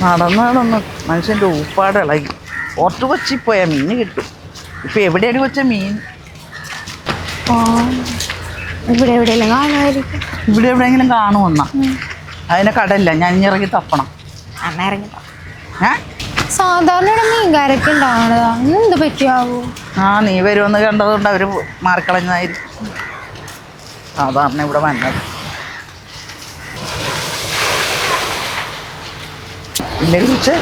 നടന്ന് മനുഷ്യൻ്റെ ഊപ്പാട് ഇളകി. ഓർത്ത് കൊച്ചി പോയാൽ മീൻ കിട്ടും. ഇപ്പം എവിടെയാണ് കൊച്ച മീൻ? ഇവിടെ എവിടെയെങ്കിലും കാണുമായിരിക്കും. ഇവിടെ എവിടെയെങ്കിലും കാണുമെന്നാ? അതിനെ കടയില്ല, ഞാൻ ഇറങ്ങി തപ്പണം. ഇറങ്ങി സാധാരണ ഇവിടെ മീൻകാരൊക്കെ ഉണ്ടാവണതാ, എന്ത് പറ്റിയാവോ? നീ വരുമെന്ന് കണ്ടതുകൊണ്ട് അവർ മാറിക്കളഞ്ഞതായിരിക്കും. സാധാരണ ഇവിടെ വന്നത് ഇല്ലേ കുറിച്ച്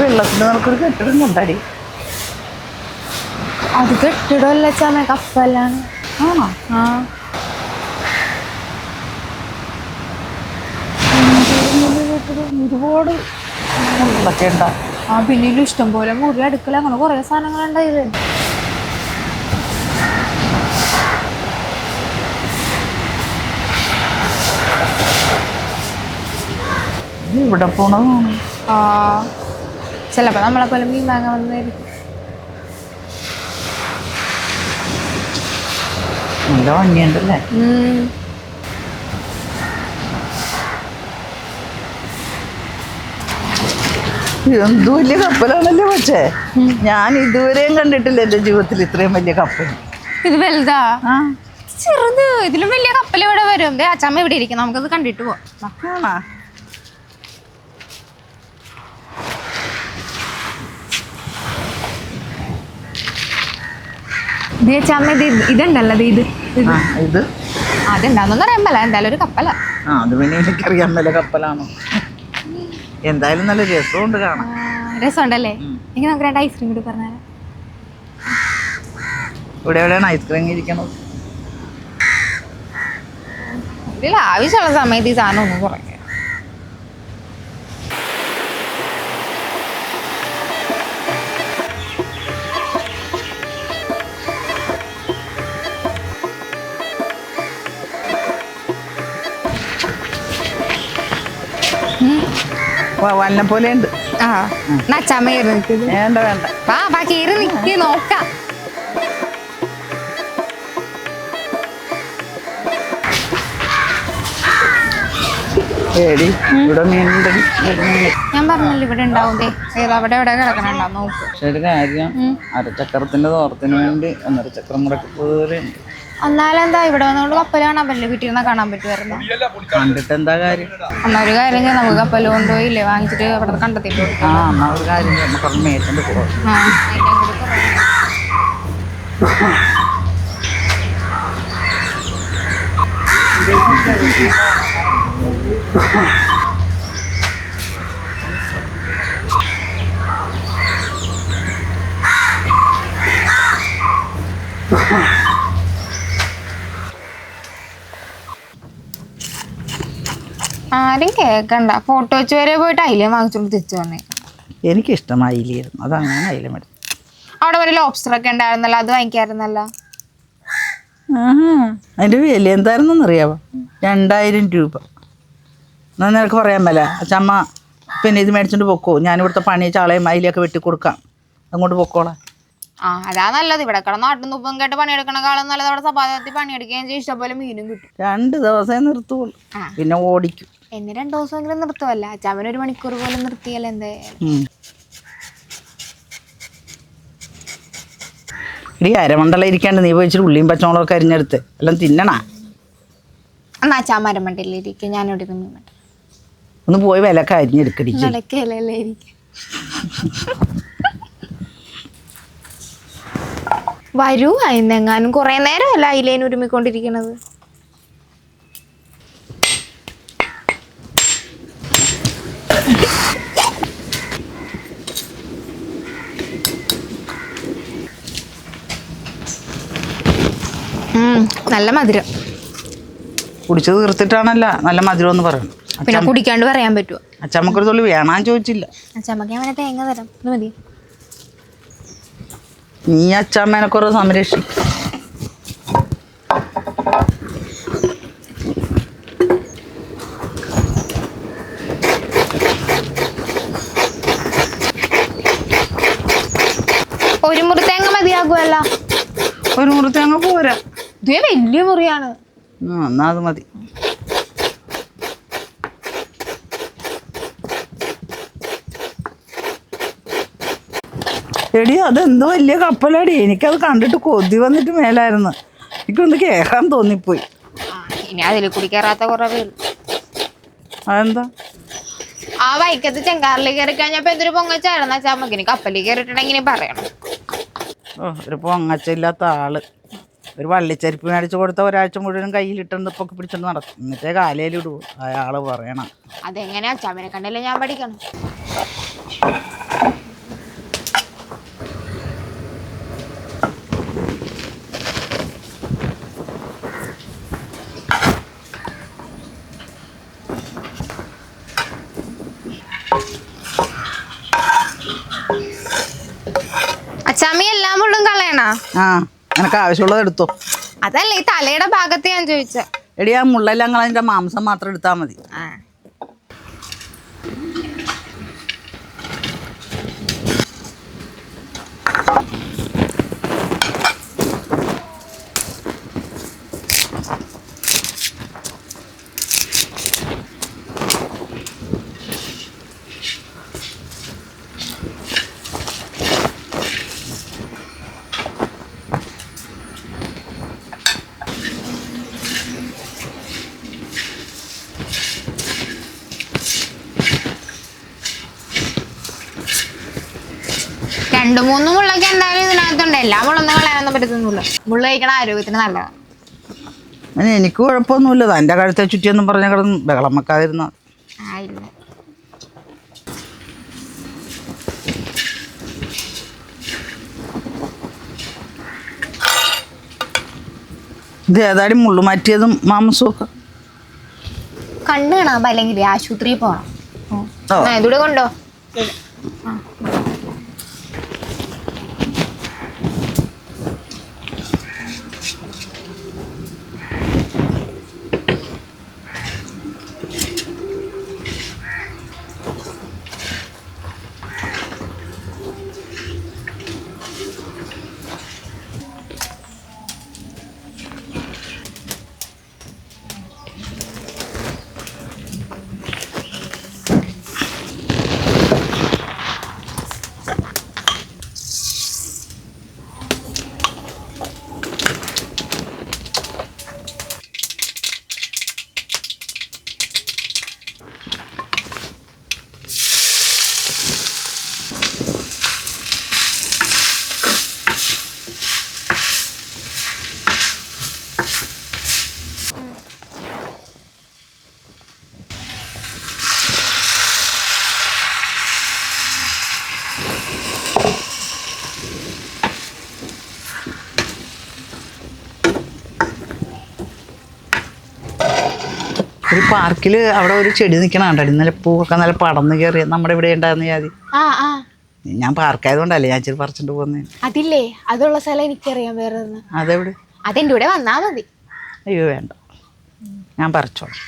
വെള്ളത്തിന് നമുക്കൊരു കെട്ടിടം കൊണ്ടാടി. അത് കെട്ടിടമല്ല ചമ, കപ്പലാണ്. ഒരുപാട് മുറികളൊക്കെ ഉണ്ടാ. പിന്നീട് ഇഷ്ടം പോലെ മുറി, അടുക്കള, അങ്ങനെ കുറെ സാധനങ്ങളുണ്ടായത്. ഇവിടെ പോണതാണ്. ചിലപ്പോ നമ്മളെ പോലെ മീൻ വാങ്ങാൻ വന്നതായിരിക്കും. നല്ല ഭംഗിയുണ്ടല്ലേ? എന്ത് വലിയ കപ്പലാണല്ലേ പക്ഷേ, ഞാൻ ഇതുവരെയും കണ്ടിട്ടില്ല എൻ്റെ ജീവിതത്തിൽ ഇത്രയും വലിയ കപ്പൽ. ഇത് വലുതാ? ചെറുത്. ഇതിലും വലിയ കപ്പൽ ഇവിടെ വരും. അച്ചമ്മ ഇവിടെ ഇരിക്കും, നമുക്കത് കണ്ടിട്ട് പോവാം. ഇതുണ്ടല്ലോ, ഇത് അതെന്താണെന്ന് അറിയാമല്ല, എന്തായാലും ഒരു കപ്പല. അത് പിന്നെ എനിക്കറിയാൻ മേലെ കപ്പലാണോ? എന്തായാലും നല്ല രസമുണ്ട് കാണാൻ. രസമുണ്ടല്ലേ? എനിക്ക് നമുക്ക് 2 ഐസ്ക്രീം കൂടി പറഞ്ഞാൽ. ഇവിടെ എവിടെയാണ് ഐസ്ക്രീം ഇരിക്കണത്? ഇതിൽ ആവശ്യമുള്ള സമയത്ത് ഈ സാധനം ഒന്നും കുറയ്ക്കുക. വല്ല പോലെ ഉണ്ട്. അച്ചമ്മ കയറി നിൽക്കും. വേണ്ട വേണ്ട, വാ കയറി നിൽക്കി നോക്കാം. ഇവിടെ മീനുണ്ടടി. ഞാൻ പറഞ്ഞല്ലോ ഇവിടെ ഉണ്ടാവും. അവിടെ എവിടെ കിടക്കണുണ്ടാവും, നോക്ക്. ഒരു കാര്യം, അരച്ചക്രത്തിന്റെ തോർത്തിന് വേണ്ടി 1.5 ചക്രം കൂടെ കേറിയുണ്ട്. എന്നാലെന്താ, ഇവിടെ വന്നുകൊണ്ട് കപ്പൽ കാണാൻ പറ്റില്ല, വീട്ടിൽ കാണാൻ പറ്റുമായിരുന്നു. കണ്ടിട്ട് എന്താ കാര്യം? എന്നാ ഒരു കാര്യം ചെയ്യാം, നമുക്ക് കപ്പൽ കൊണ്ടുപോയില്ലേ വാങ്ങിച്ചിട്ട് അവിടെ കണ്ടെത്തിട്ട് എന്നാ ഒരു കാര്യം നമുക്ക് മേടിച്ചിട്ട് പോകാം. ആരും കേക്കണ്ട, ഫോട്ടോ വെച്ച് വരെ പോയിട്ട് അയില വാങ്ങിച്ചോണ്ട് തിരിച്ചു വന്നേ. എനിക്കിഷ്ടം അയിലായിരുന്നു, അതാണ് ഞാൻ അയില മേടിച്ചത്. അവിടെ ഒരു ലോബ്സ്റ്റർ ഒക്കെ ഉണ്ടായിരുന്നല്ലോ, അത് വാങ്ങിക്കായിരുന്നല്ലോ. അതിൻ്റെ വില എന്തായിരുന്നെന്ന് അറിയാമോ? 2000 രൂപ. എന്നാൽ നിനക്ക് പറയാൻ മേല അച്ചമ്മ പിന്നെ ഇത് മേടിച്ചോണ്ട് പൊക്കോ, ഞാനിവിടുത്തെ പണി ചാളയും അയിലൊക്കെ വെട്ടിക്കൊടുക്കാം, അങ്ങോട്ട് പൊക്കോളാം. അതാ നല്ലത്. ഇവിടെ കിടന്ന് നാട്ടിൽ ഉപ്പം കേട്ട് പണിയെടുക്കണേക്കാളും നല്ലത് അവിടെ സഭാതത്തിൽ പണിയെടുക്കുകയും ചെയ്യും, ഇഷ്ടംപോലെ മീനും കിട്ടും. 2 ദിവസമേ നിർത്തുള്ളൂ, പിന്നെ ഓടിക്കും. എന്നെ 2 ദിവസമെങ്കിലും നിർത്തുമല്ല, അച്ചാമന് 1 മണിക്കൂർ പോലും നിർത്തിയല്ലോ എന്തായാലും. ഇടി അരമണ്ടല ഇരിക്കാണ്ട് നീ പോയിച്ചിട്ട് ഉള്ളിയും പച്ചമുളകൊക്കെ അരിഞ്ഞെടുത്ത് എല്ലാം തിന്നണ. എന്നാ അച്ചാമ്മ അരമണ്ടയിലിരിക്കും, ഞാനിവിടെ മീൻ വേണ്ട. ഒന്ന് പോയി വിലക്കെ അരിഞ്ഞെടുക്കടി. നടക്കല്ലേ ഇരിക്കും. വരൂ, അതിനെങ്ങാനും കുറെ നേരമല്ല അയിലേന് ഒരുമിക്കൊണ്ടിരിക്കണത്. നല്ല മധുരം. കുടിച്ചത് തീർത്തിട്ടാണല്ല നല്ല മധുരം എന്ന് പറയണം. പിന്നെ കുടിക്കാണ്ട് പറയാൻ പറ്റുമോ? അച്ചമ്മക്കൊരു തുള്ളി വേണാന്ന് ചോദിച്ചില്ല. അച്ചമ്മക്ക് ഞാൻ തേങ്ങ തരാം, മതി. നീ അച്ചമ്മേനെ കുറെ സംരക്ഷിക്കും. ഒരു മുറി തേങ്ങ മതിയാകുമല്ല? ഒരു മുറി തേങ്ങ പോരാ, ഇതേ വലിയ മുറിയാണ്. എന്നാ അത് മതി. എടി അതെന്തോ വലിയ കപ്പലടി, എനിക്കത് കണ്ടിട്ട് കൊതി വന്നിട്ട് മേലായിരുന്നു, എനിക്കൊന്ന് കേറാൻ തോന്നിപ്പോയി. ഇനി അതിൽ കൂടി കയറാത്ത കുറവേ ഉള്ളൂ. അതെന്താ? ആ വൈക്കത്ത് ചെങ്കാറിൽ കയറി കഴിഞ്ഞപ്പോ എന്തൊരു പൊങ്ങച്ചായിരുന്നു അച്ഛാമ്മക്ക്. ഇനി കപ്പലിൽ കയറിയിട്ടുണ്ടെങ്കിൽ പറയണം. ഓ, ഒരു പൊങ്ങച്ചില്ലാത്ത ആള്. ഒരു വള്ളിച്ചരിപ്പ് മേടിച്ച് കൊടുത്ത ഒരാഴ്ച മുഴുവൻ കയ്യിലിട്ടുണ്ട് പൊക്കെ പിടിച്ചോണ്ട് നടക്കും, എന്നിട്ടേ കാലയിലിടുവോ അയാള് പറയണം. അതെങ്ങനെയാ അച്ഛാമ്മനെ കണ്ടല്ലേ ഞാൻ പഠിക്കണം. അച്ഛാമ്മ എല്ലാം മുള്ളും കളയണ? ആ, നിനക്ക് ആവശ്യമുള്ളത് എടുത്തോ. അതല്ല ഈ തലയുടെ ഭാഗത്ത് ഞാൻ ചോദിച്ച. എടി ആ മുള്ളെല്ലാം കളഞ്ഞിട്ട് മാംസം മാത്രം എടുത്താൽ മതി. രണ്ടു മൂന്ന് മുള്ളൊക്കെ എന്തായാലും ഇതിനകത്തുണ്ട്. എല്ലാ മുള്ളൊന്നും കളയാനൊന്നും പറ്റത്തൊന്നുമില്ല. മുള്ള കഴിക്കണ ആരോഗ്യത്തിന് നല്ലതാണ്. എനിക്ക് കുഴപ്പമൊന്നുമില്ല, എൻ്റെ കഴുത്തെ ചുറ്റിയൊന്നും പറഞ്ഞ കിടന്ന് ബഹളം വെക്കാതിരുന്ന. ഇത് ഏതായാലും മുള്ളു മാറ്റിയതും മാംസവും ഒക്കെ കണ്ണ് കാണാൻ അല്ലെങ്കിൽ ആശുപത്രിയിൽ പോണം. ഇതൂടെ കൊണ്ടോ. ഒരു പാർക്കിൽ അവിടെ ഒരു ചെടി നിൽക്കണ കണ്ടടി, ഇന്നലെ പൂവൊക്കെ നല്ല പടന്ന് കയറിയ നമ്മുടെ ഇവിടെ ഉണ്ടായിരുന്ന ജാതി. ഞാൻ പാർക്കായതുകൊണ്ടല്ലേ ഞാൻ ഇച്ചിരി പറിച്ചിട്ട് പോകുന്നേ. അതില്ലേ, അതുള്ള സ്ഥലം എനിക്കറിയാം. വേറെ അതെവിടെ? അതെന്റെ കൂടെ വന്നാ മതി. അയ്യോ വേണ്ട, ഞാൻ പറിച്ചോളാം.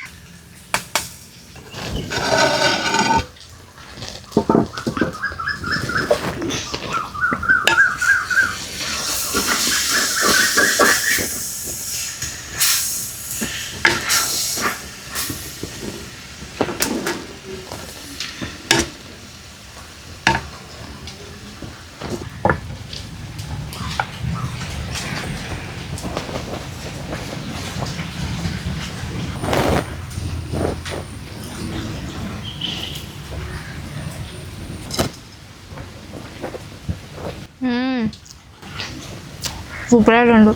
സൂപ്പറായിട്ടുണ്ട്.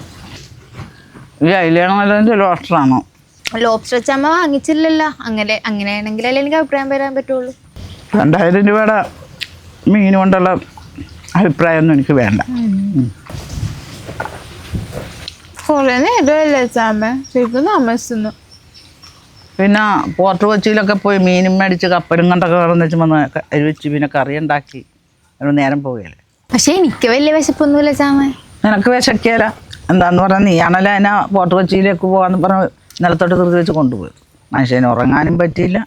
ഈ അയിലാണ് നല്ലതിൻ്റെ ലോസ്റ്ററാണോ? ലോബ്സ്റ്റർ അച്ഛമ്മ വാങ്ങിച്ചില്ലല്ലോ. അങ്ങനെയാണെങ്കിലല്ലേ എനിക്ക് അഭിപ്രായം വരാൻ പറ്റുള്ളൂ. 2000 രൂപയുടെ മീൻ കൊണ്ടുള്ള അഭിപ്രായമൊന്നും എനിക്ക് വേണ്ട. കുറേ നേരമല്ലേ അച്ഛമ്മ ശരിക്കും താമസിക്കുന്നു. പിന്നെ പോർട്ട് കൊച്ചിയിലൊക്കെ പോയി മീനും മേടിച്ച് കപ്പലും കണ്ടൊക്കെ വേറെന്ന് വെച്ച് വന്ന് അരിവെച്ച് പിന്നെ കറി ഉണ്ടാക്കി ഒരു നേരം പോവുകയല്ലേ. പക്ഷെ എനിക്ക് വലിയ വിശപ്പൊന്നുമില്ല അച്ഛമ്മ. നിനക്ക് വിശക്കിയല്ല എന്താന്ന് പറഞ്ഞാൽ നീയാണല്ലോ അതിനെ പോർട്ട് കൊച്ചിയിലേക്ക് പോകാമെന്ന് പറഞ്ഞ് നിലത്തോട്ട് തീർത്ത് വെച്ച് കൊണ്ടുപോയി. മനുഷ്യന് ഉറങ്ങാനും പറ്റിയില്ല,